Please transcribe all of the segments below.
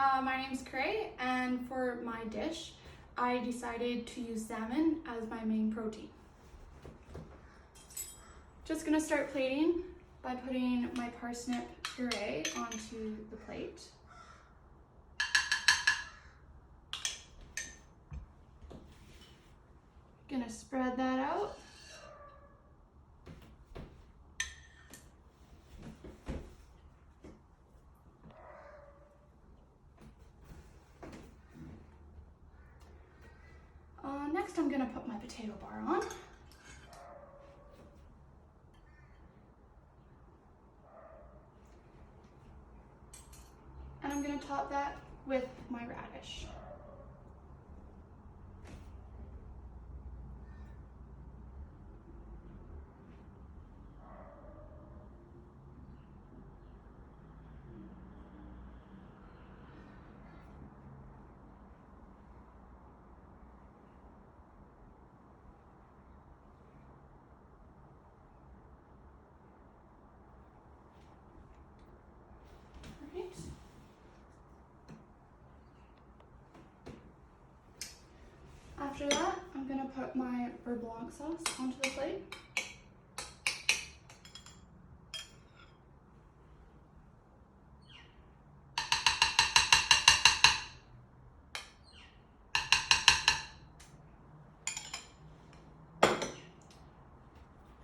My name's Cray, and for my dish, I decided to use salmon as my main protein. Just gonna start plating by putting my parsnip puree onto the plate. Gonna spread that out. Next, I'm gonna put my potato bar on. And I'm gonna top that with my radish. Right. After that, I'm gonna put my beurre blanc sauce onto the plate.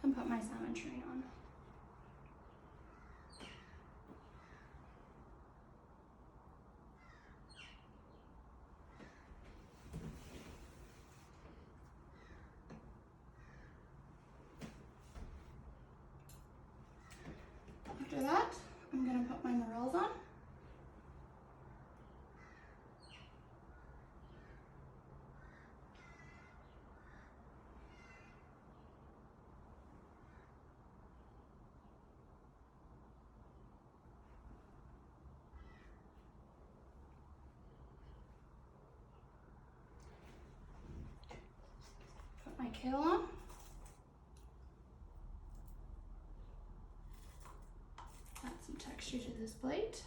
And put my salmon tureen on. After that, I'm gonna put my morels on. Put my kale on. Add some texture to this plate.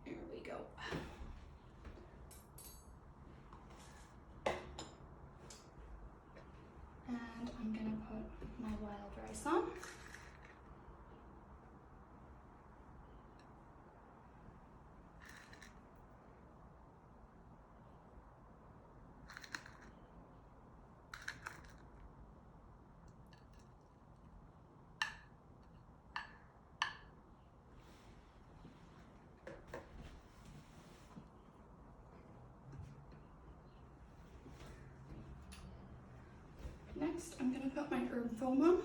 Here we go. And I'm gonna put my wild rice on. Next, I'm gonna put my herb foam on.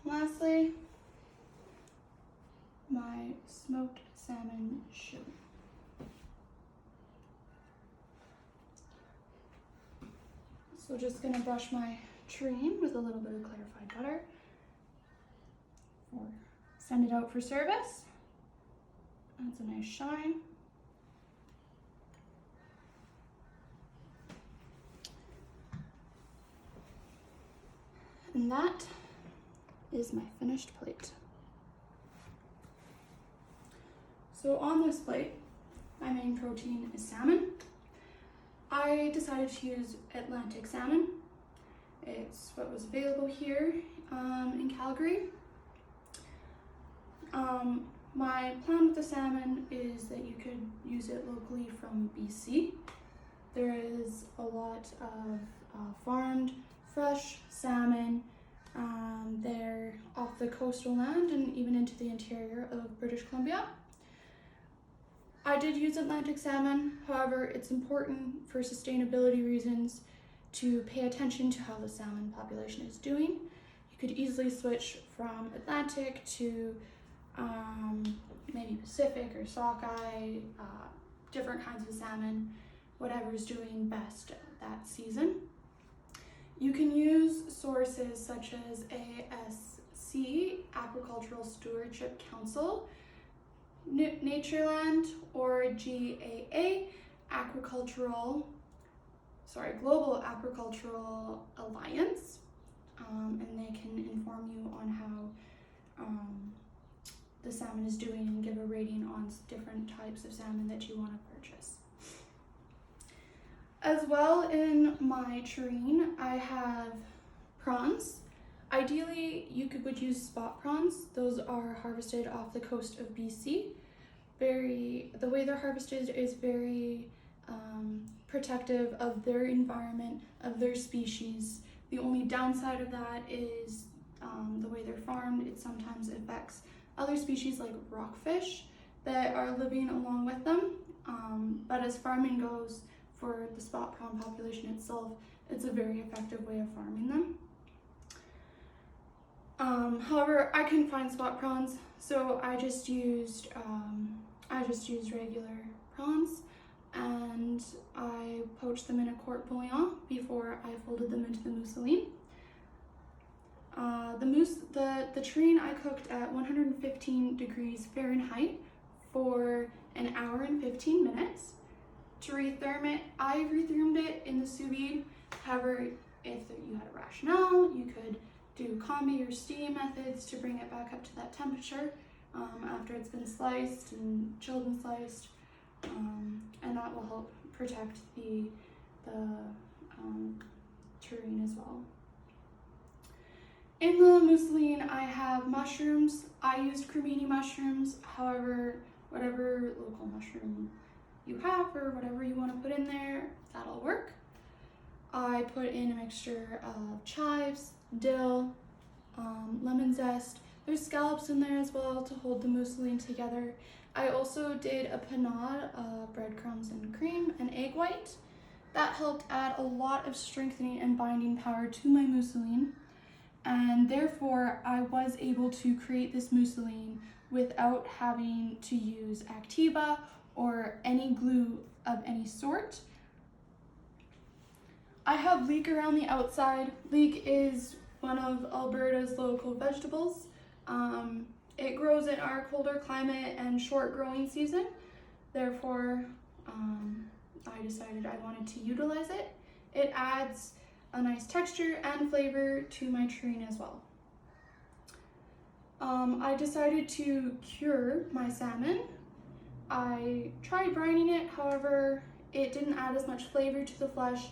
Lastly, my smoked salmon shoe. So just gonna brush my tureen with a little bit of clarified butter. Or send it out for service. That's a nice shine. And that is my finished plate. So on this plate, my main protein is salmon. I decided to use Atlantic salmon. It's what was available here in Calgary. My plan with the salmon is that you could use it locally from BC. There is a lot of farmed, fresh salmon there off the coastal land and even into the interior of British Columbia. I did use Atlantic salmon, however, it's important for sustainability reasons to pay attention to how the salmon population is doing. You could easily switch from Atlantic to maybe Pacific or sockeye, different kinds of salmon, whatever's doing best that season. You can use sources such as ASC, Aquacultural Stewardship Council, Natureland, or GAA, Global Aquacultural Alliance, and they can inform you on how the salmon is doing and give a rating on different types of salmon that you want to purchase. As well, in my tureen, I have prawns. Ideally, you would use spot prawns. Those are harvested off the coast of BC. The way they're harvested is very protective of their environment, of their species. The only downside of that is the way they're farmed. It sometimes affects other species like rockfish that are living along with them. But as farming goes, for the spot prawn population itself, it's a very effective way of farming them. However, I couldn't find spot prawns, so I just used regular prawns, and I poached them in a quart bouillon before I folded them into the mousseline. The tureen I cooked at 115 degrees Fahrenheit for an hour and 15 minutes. To retherm it, I rethermed it in the sous vide. However, if you had a rationale, you could do combi or steam methods to bring it back up to that temperature after it's been sliced and chilled and sliced, and that will help protect the tureen as well. In the mousseline, I have mushrooms. I used cremini mushrooms. However, whatever local mushroom you have or whatever you want to put in there, that'll work. I put in a mixture of chives, dill, lemon zest. There's scallops in there as well to hold the mousseline together. I also did a panade of breadcrumbs and cream and egg white. That helped add a lot of strengthening and binding power to my mousseline, and therefore I was able to create this mousseline without having to use Activa or any glue of any sort. I have leek around the outside. Leek is one of Alberta's local vegetables. It grows in our colder climate and short growing season. Therefore, I decided I wanted to utilize it. It adds a nice texture and flavor to my tureen as well. I decided to cure my salmon. I tried brining it, however, it didn't add as much flavor to the flesh,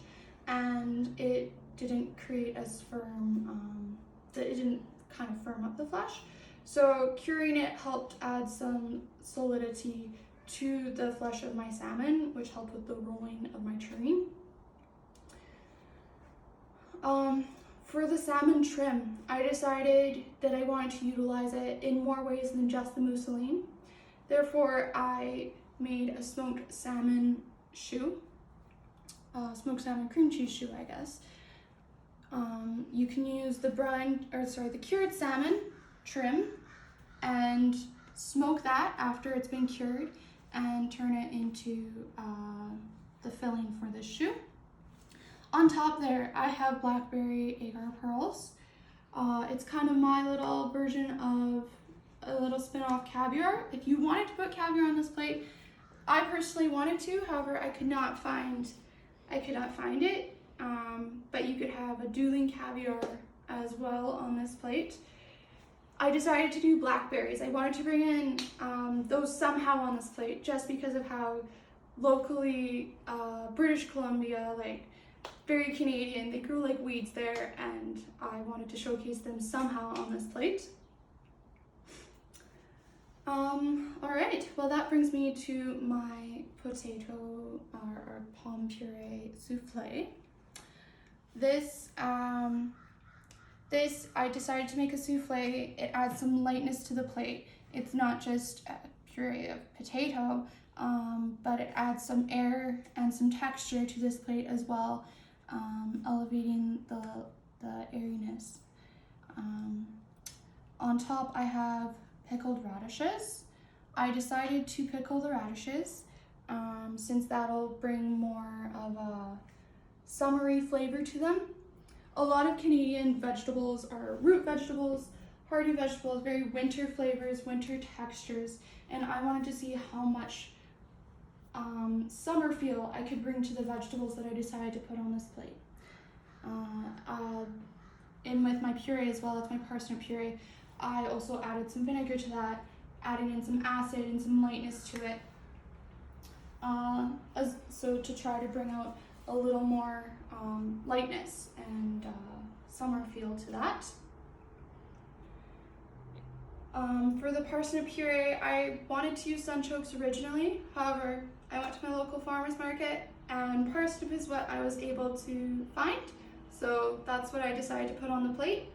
and it didn't create as firm, it didn't kind of firm up the flesh. So curing it helped add some solidity to the flesh of my salmon, which helped with the rolling of my tureen. For the salmon trim, I decided that I wanted to utilize it in more ways than just the mousseline. Therefore, I made a smoked salmon shoe, smoked salmon cream cheese shoe, I guess. You can use the cured salmon trim and smoke that after it's been cured and turn it into the filling for the shoe. On top there, I have blackberry agar pearls. It's kind of my little version of a little spin-off caviar. If you wanted to put caviar on this plate, I personally wanted to, however, I could not find it. But you could have a dueling caviar as well on this plate. I decided to do blackberries. I wanted to bring in those somehow on this plate just because of how locally British Columbia, like very Canadian, they grew like weeds there, and I wanted to showcase them somehow on this plate. Alright, well that brings me to my potato or palm puree souffle. This I decided to make a souffle. It adds some lightness to the plate. It's not just a puree of potato. but it adds some air and some texture to this plate as well, elevating the airiness. On top I have pickled radishes. I decided to pickle the radishes since that'll bring more of a summery flavor to them. A lot of Canadian vegetables are root vegetables, hearty vegetables, very winter flavors, winter textures, and I wanted to see how much summer feel I could bring to the vegetables that I decided to put on this plate. And with my puree as well, that's my parsnip puree, I also added some vinegar to that, adding in some acid and some lightness to it, so to try to bring out a little more lightness and summer feel to that. For the parsnip puree, I wanted to use sunchokes originally. However, I went to my local farmer's market and parsnip is what I was able to find. So that's what I decided to put on the plate.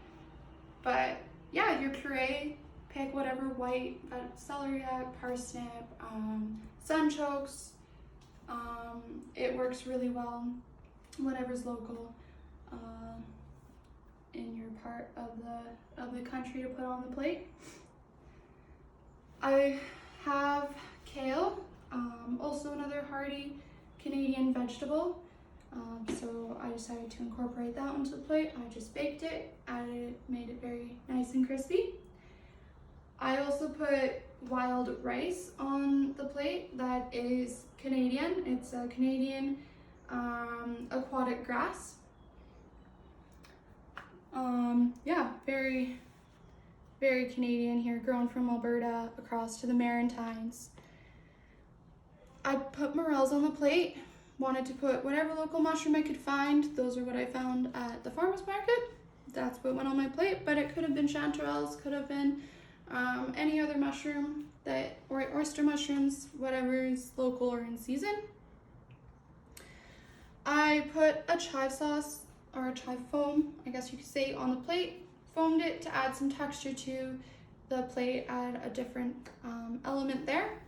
But yeah, your puree, pick whatever white, celeriac, parsnip, sunchokes. It works really well, whatever's local in your part of the country to put on the plate. I have kale, also another hearty Canadian vegetable. So I decided to incorporate that onto the plate. I just baked it, made it very nice and crispy. I also put wild rice on the plate that is Canadian. It's a Canadian aquatic grass. Yeah, very, very Canadian here, grown from Alberta across to the Maritimes. I put morels on the plate. Wanted to put whatever local mushroom I could find. Those are what I found at the farmer's market. That's what went on my plate, but it could have been chanterelles, could have been any other mushroom or oyster mushrooms, whatever's local or in season. I put a chive sauce or a chive foam, I guess you could say, on the plate, foamed it to add some texture to the plate, add a different element there.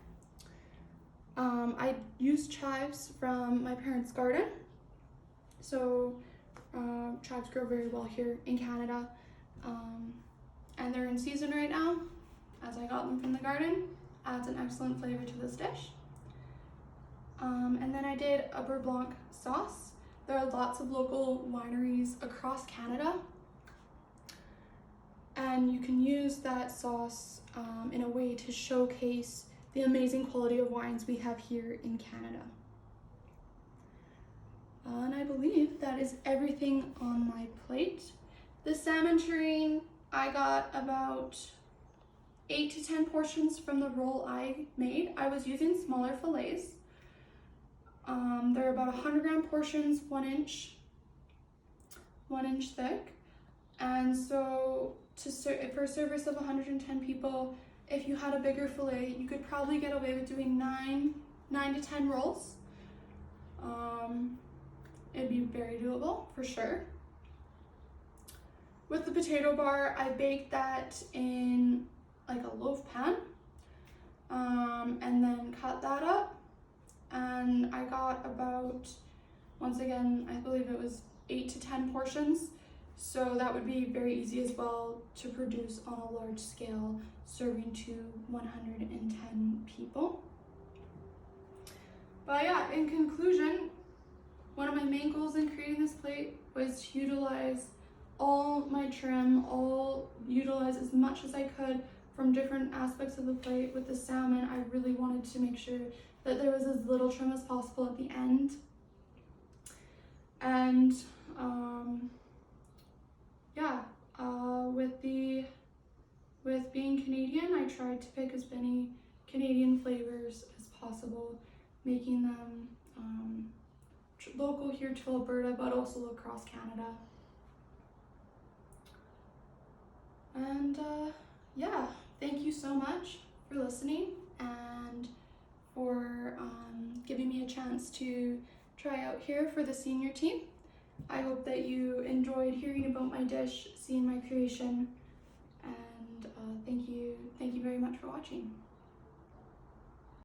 I used chives from my parents' garden. So chives grow very well here in Canada, and they're in season right now, as I got them from the garden. Adds an excellent flavor to this dish. And then I did a beurre blanc sauce. There are lots of local wineries across Canada, and you can use that sauce in a way to showcase the amazing quality of wines we have here in Canada. And I believe that is everything on my plate. The salmon terrine, I got about 8 to 10 portions from the roll I made. I was using smaller fillets. They're about 100 gram portions, 1 inch thick. And so for a service of 110 people, if you had a bigger fillet, you could probably get away with doing 9 to 10 rolls. It'd be very doable for sure. With the potato bar, I baked that in like a loaf pan, and then cut that up. And I got about, once again, I believe it was 8 to 10 portions. So that would be very easy as well to produce on a large scale, serving to 110 people. But yeah, in conclusion, one of my main goals in creating this plate was to utilize all my trim, utilize as much as I could from different aspects of the plate. With the salmon, I really wanted to make sure that there was as little trim as possible at the end. And yeah, with being Canadian, I tried to pick as many Canadian flavors as possible, making them local here to Alberta, but also across Canada. And yeah, thank you so much for listening and for giving me a chance to try out here for the senior team. I hope that you enjoyed hearing about my dish, seeing my creation, and thank you very much for watching.